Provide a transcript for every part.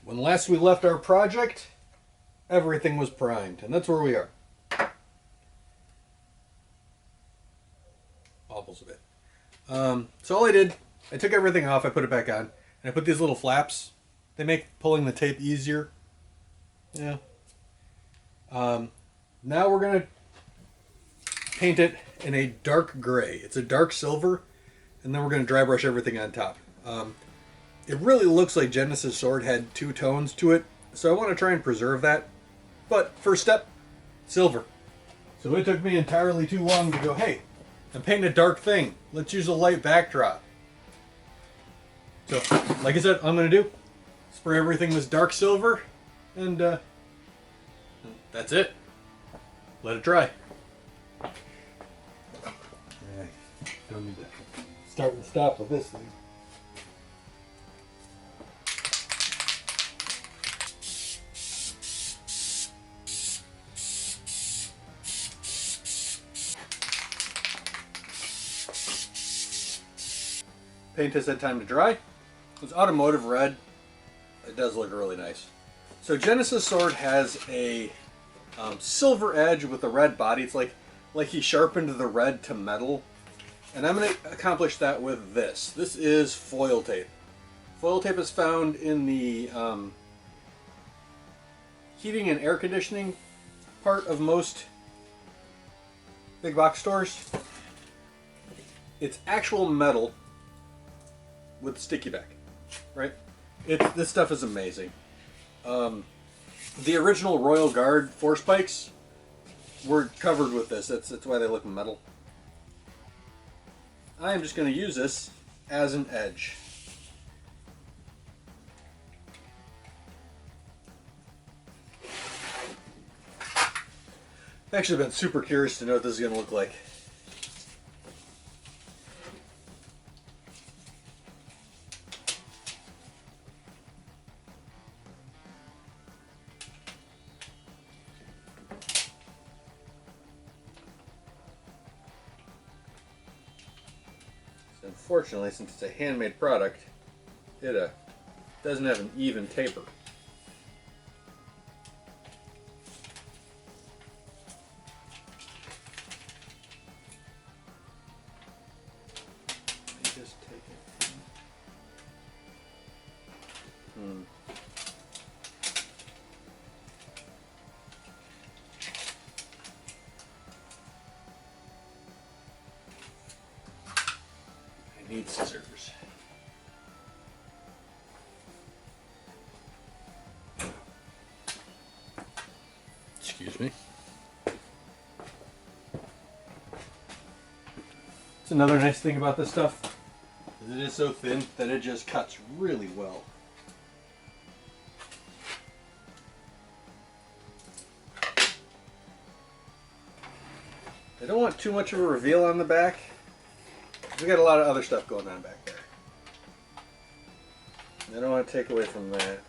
When last we left our project, everything was primed, and that's where we are. Wobbles a bit. So all I did, I took everything off, I put it back on, and I put these little flaps. They make pulling the tape easier. Yeah. Now we're going to paint it in a dark gray. It's a dark silver, and then we're going to dry brush everything on top. It really looks like Genesis Sword had two tones to it, so I want to try and preserve that. But first step, silver. So it took me entirely too long to go, hey, I'm painting a dark thing. Let's use a light backdrop. So, like I said, I'm going to do, spray everything this dark silver, and that's it. Let it dry. Don't need to start and stop with this thing. Paint has had time to dry. It's automotive red. It does look really nice. So Genesis Sword has a silver edge with a red body. It's like he sharpened the red to metal. And I'm going to accomplish that with this. This is foil tape. Foil tape is found in the heating and air conditioning part of most big box stores. It's actual metal with sticky back, right? This stuff is amazing. The original Royal Guard force spikes were covered with this. That's why they look metal. I am just going to use this as an edge. I've actually been super curious to know what this is going to look like. Unfortunately, since it's a handmade product, it doesn't have an even taper. Let me just take it. Need scissors. Excuse me. It's another nice thing about this stuff is it is so thin that it just cuts really well. I don't want too much of a reveal on the back. We got a lot of other stuff going on back there. I don't want to take away from that.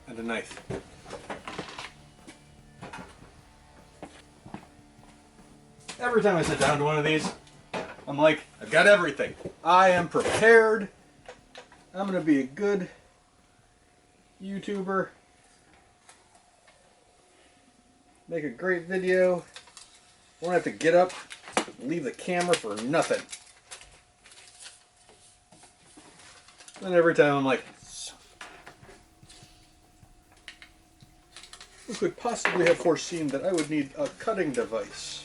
And a knife. Every time I sit down to one of these, I'm like, I've got everything. I am prepared. I'm going to be a good YouTuber. Make a great video. Won't have to get up, leave the camera for nothing. And every time I'm like, who could possibly have foreseen that I would need a cutting device?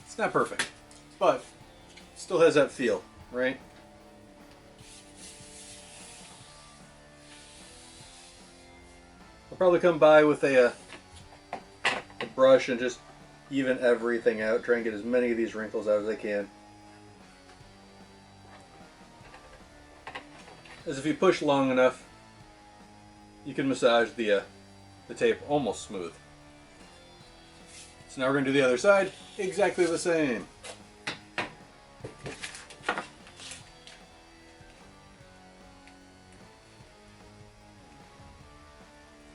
It's not perfect, but still has that feel, right? I'll probably come by with a brush and just even everything out, try and get as many of these wrinkles out as I can. As if you push long enough, you can massage the tape almost smooth. So now we're going to do the other side, exactly the same.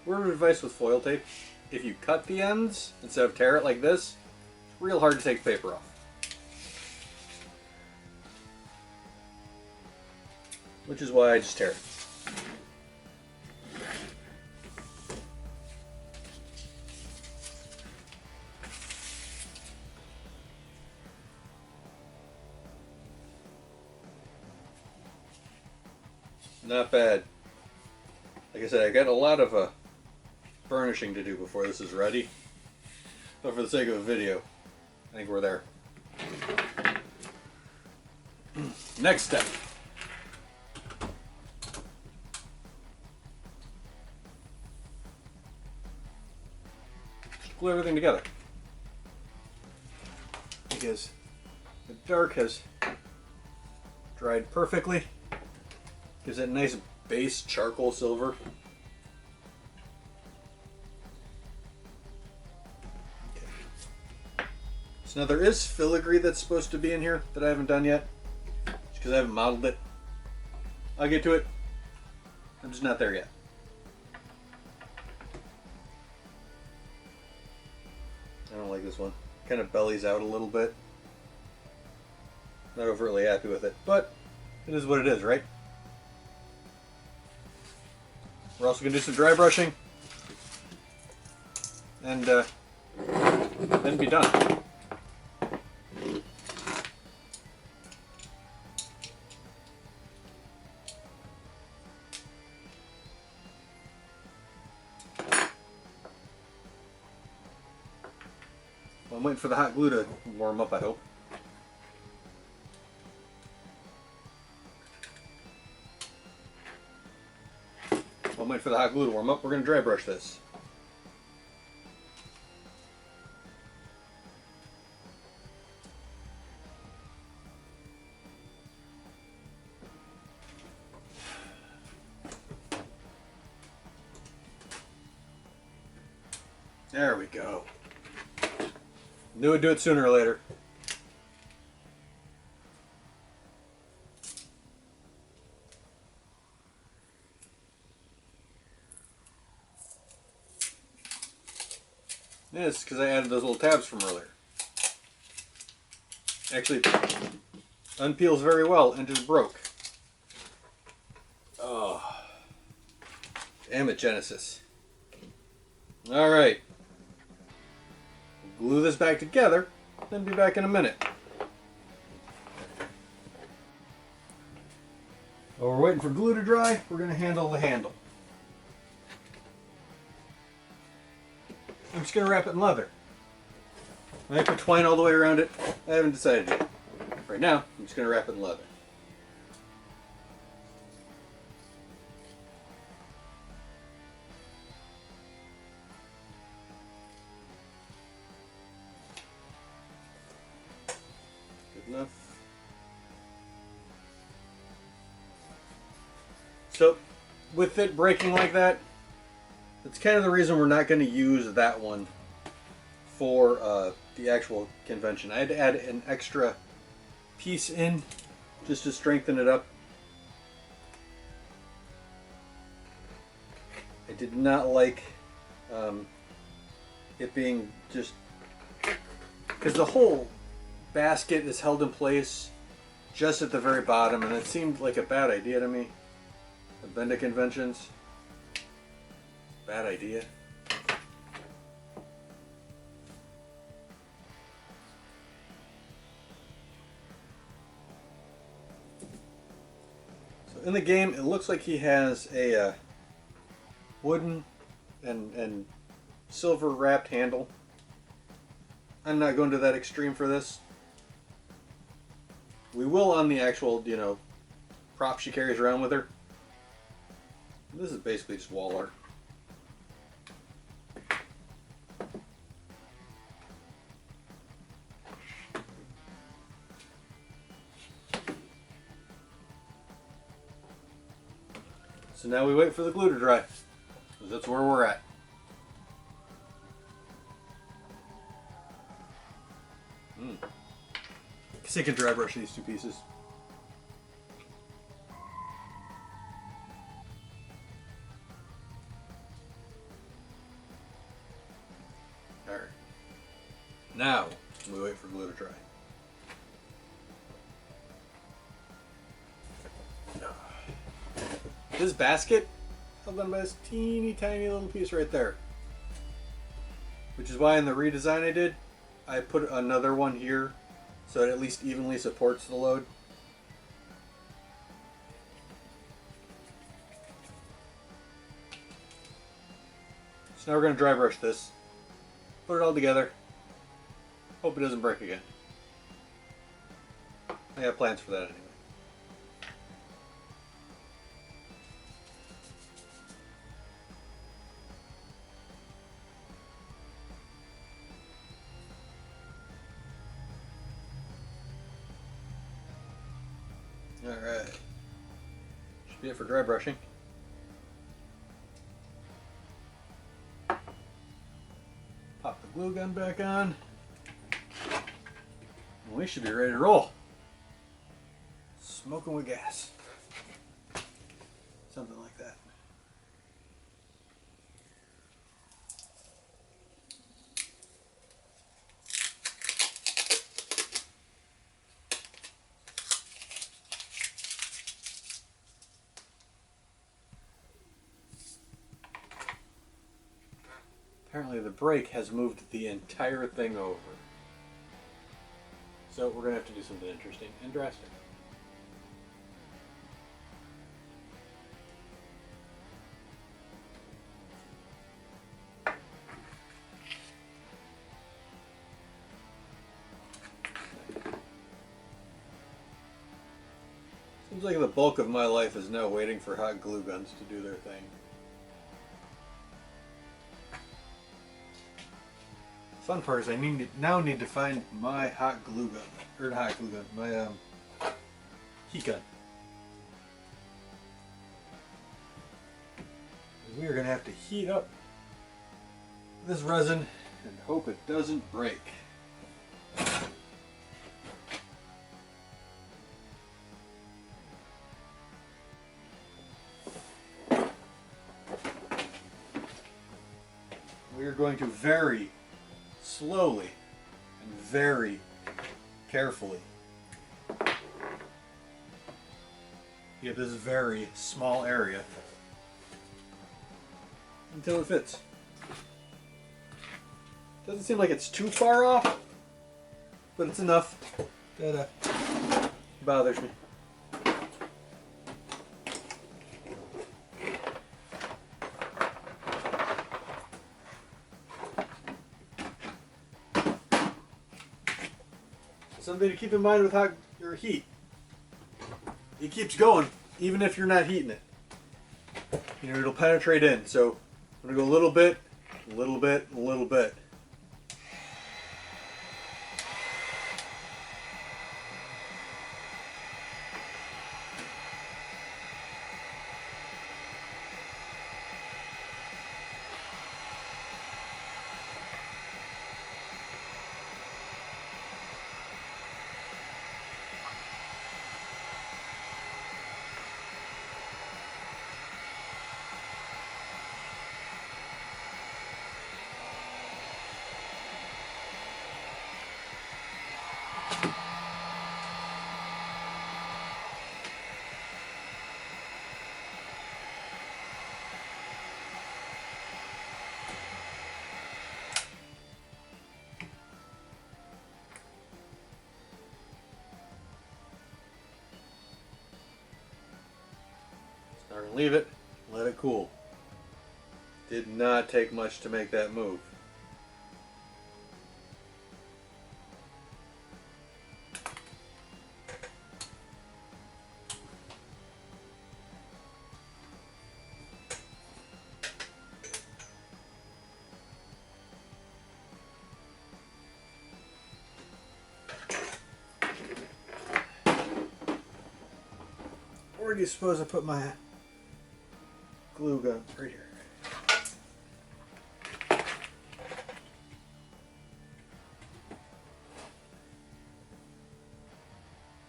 Word of advice with foil tape, if you cut the ends instead of tear it like this, it's real hard to take the paper off. Which is why I just tear it. Not bad. Like I said, I got a lot of burnishing to do before this is ready. But for the sake of a video, I think we're there. Next step. Just glue everything together. Because the dark has dried perfectly. Gives it a nice base charcoal silver. Okay. So now there is filigree that's supposed to be in here that I haven't done yet. Just because I haven't modeled it. I'll get to it. I'm just not there yet. I don't like this one. Kind of bellies out a little bit. Not overtly happy with it, but it is what it is, right? We're also going to do some dry brushing and then be done. Well, I'm waiting for the hot glue to warm up, I hope. While I'm waiting for the hot glue to warm up, we're going to dry brush this. There we go. Knew I'd do it sooner or later. This because I added those little tabs from earlier. Actually, unpeels very well and just broke. Oh, damn it, Genesis. All right, glue this back together, then be back in a minute. While we're waiting for glue to dry, we're going to handle the handle. I'm just going to wrap it in leather. I might put twine all the way around it. I haven't decided yet. Right now, I'm just going to wrap it in leather. Good enough. So, with it breaking like that, that's kind of the reason we're not going to use that one for the actual convention. I had to add an extra piece in just to strengthen it up. I did not like it being just... because the whole basket is held in place just at the very bottom, and it seemed like a bad idea to me. The Benda conventions. Bad idea. So in the game, it looks like he has a wooden and silver wrapped handle. I'm not going to that extreme for this. We will on the actual, prop she carries around with her. This is basically just wall art. So now we wait for the glue to dry, because that's where we're at. guess I can dry brush these two pieces. Alright. Now, we wait for glue to dry. This basket held on by this teeny tiny little piece right there. Which is why in the redesign I did, I put another one here so it at least evenly supports the load. So now we're going to dry brush this, put it all together, hope it doesn't break again. I have plans for that anyway. Alright, should be it for dry brushing. Pop the glue gun back on. And we should be ready to roll. Smoking with gas. Something like that. Apparently the brake has moved the entire thing over. So we're going to have to do something interesting and drastic. Seems like the bulk of my life is now waiting for hot glue guns to do their thing. Fun part is I now need to find my hot glue gun, or not hot glue gun, my heat gun. We are going to have to heat up this resin and hope it doesn't break. We are going to very slowly and very carefully get this very small area until it fits. Doesn't seem like it's too far off, but it's enough that it bothers me. Something to keep in mind with hot or heat. It keeps going even if you're not heating it. You know, it'll penetrate in. So I'm gonna go a little bit, a little bit, a little bit. I'm going to leave it, let it cool. Did not take much to make that move. Where do you suppose I put my glue gun? Right here.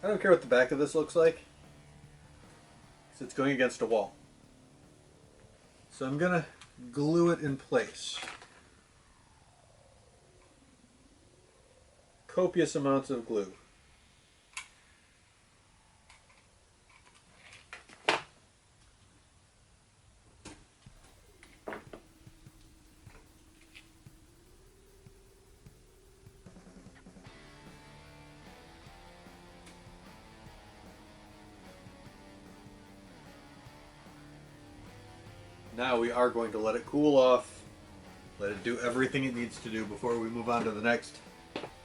I don't care what the back of this looks like, because it's going against a wall. So I'm going to glue it in place. Copious amounts of glue. Now we are going to let it cool off, let it do everything it needs to do before we move on to the next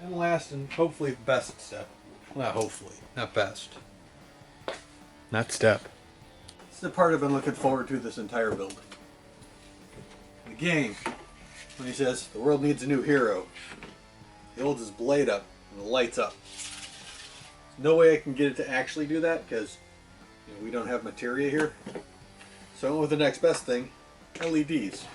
and last and hopefully best step. Well, not hopefully, not best. Not step. This is the part I've been looking forward to this entire build. The game, when he says, the world needs a new hero, he holds his blade up and the lights up. There's no way I can get it to actually do that because we don't have materia here. So I went with the next best thing, LEDs.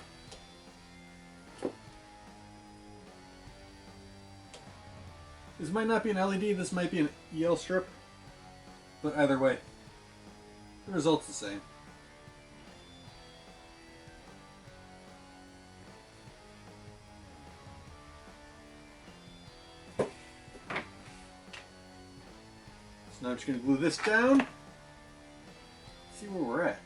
This might not be an LED, this might be an EL strip, but either way, the result's the same. So now I'm just going to glue this down, see where we're at.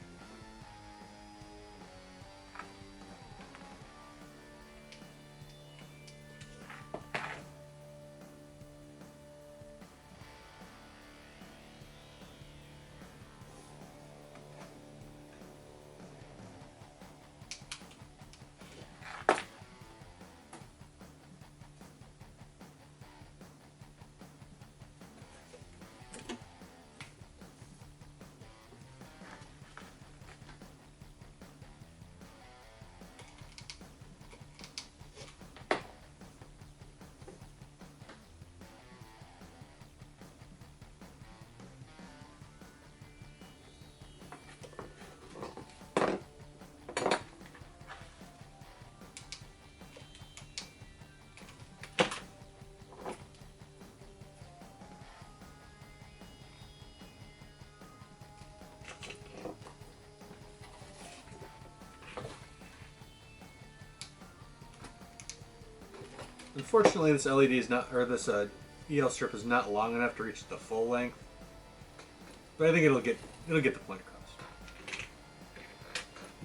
Unfortunately, this LED is not, or this EL strip is not long enough to reach the full length, but I think it'll get the point across.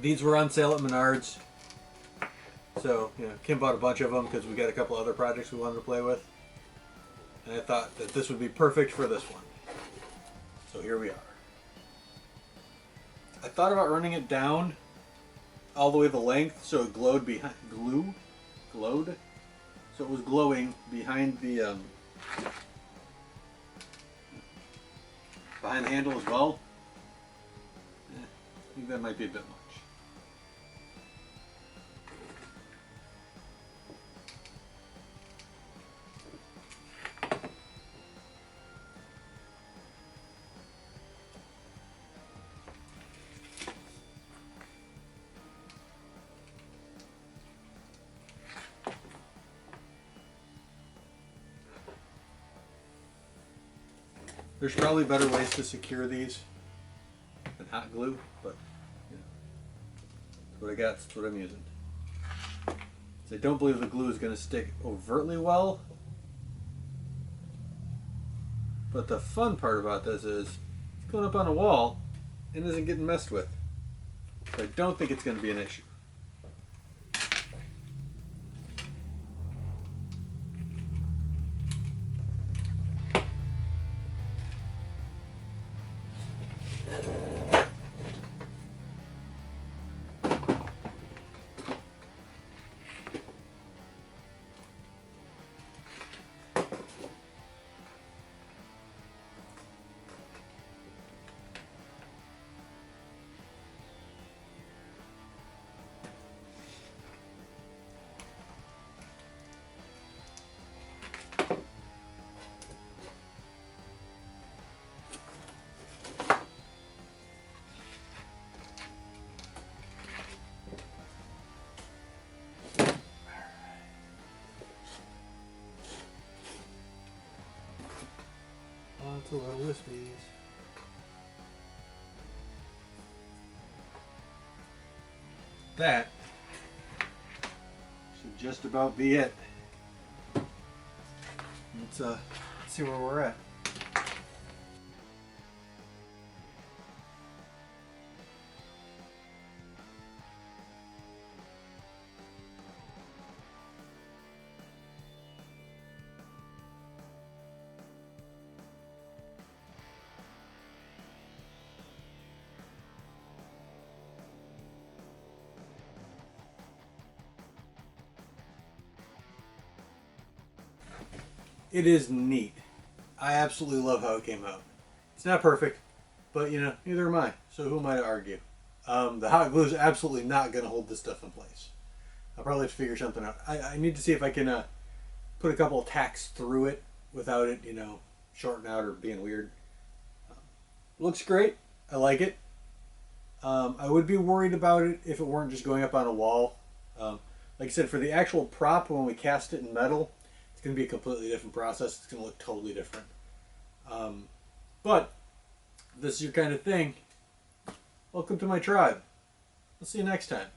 These were on sale at Menards, so Kim bought a bunch of them because we got a couple other projects we wanted to play with, and I thought that this would be perfect for this one. So here we are. I thought about running it down all the way the length so it glowed behind glowed. So it was glowing behind the handle as well. I think that might be a bit much. There's probably better ways to secure these than hot glue, but that's what I got, that's what I'm using. So I don't believe the glue is going to stick overtly well, but the fun part about this is it's going up on a wall and isn't getting messed with. So I don't think it's going to be an issue. down to little wispies. That should just about be it. Let's see where we're at. It is neat. I absolutely love how it came out. It's not perfect, but you know, neither am I. So who am I to argue? The hot glue is absolutely not going to hold this stuff in place. I'll probably have to figure something out. I need to see if I can put a couple of tacks through it without it, you know, shorting out or being weird. Looks great. I like it. I would be worried about it if it weren't just going up on a wall. Like I said, for the actual prop, when we cast it in metal, it's going to be a completely different process. It's going to look totally different. But if this is your kind of thing, welcome to my tribe. I'll see you next time.